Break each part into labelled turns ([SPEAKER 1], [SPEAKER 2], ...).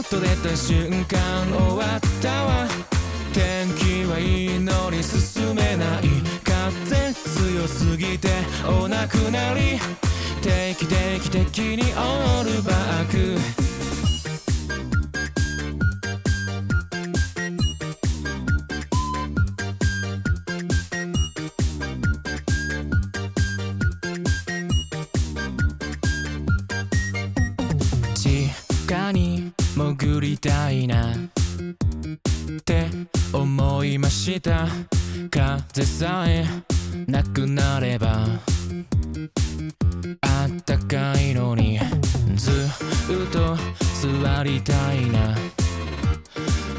[SPEAKER 1] 外出た瞬間終わったわ。天気はいいのに進めない。風強すぎてお亡くなり。定期的にオールバック。地下に潜りたいなって思いました。風さえなくなればあったかいのに、ずっと座りたいなっ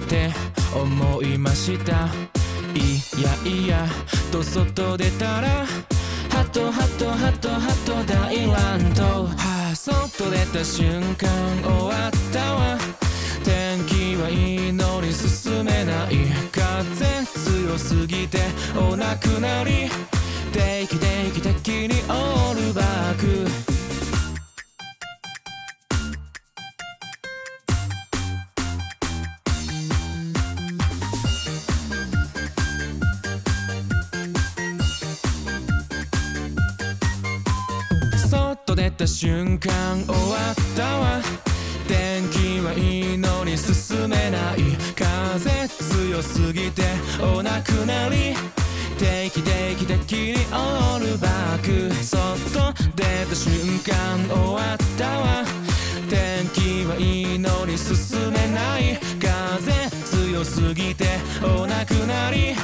[SPEAKER 1] て思いました。いやいやと外出たらハト大乱闘。外出た瞬間終わったわ。天気はいいのに進めない。風強すぎてお亡くなり。定期的にオールバック。外出た瞬間終わったわ。天気はいいのに進めない。風強すぎてお亡くなり。定期的にオールバック。外出た瞬間終わったわ。天気はいいのに進めない。風強すぎてお亡くなり。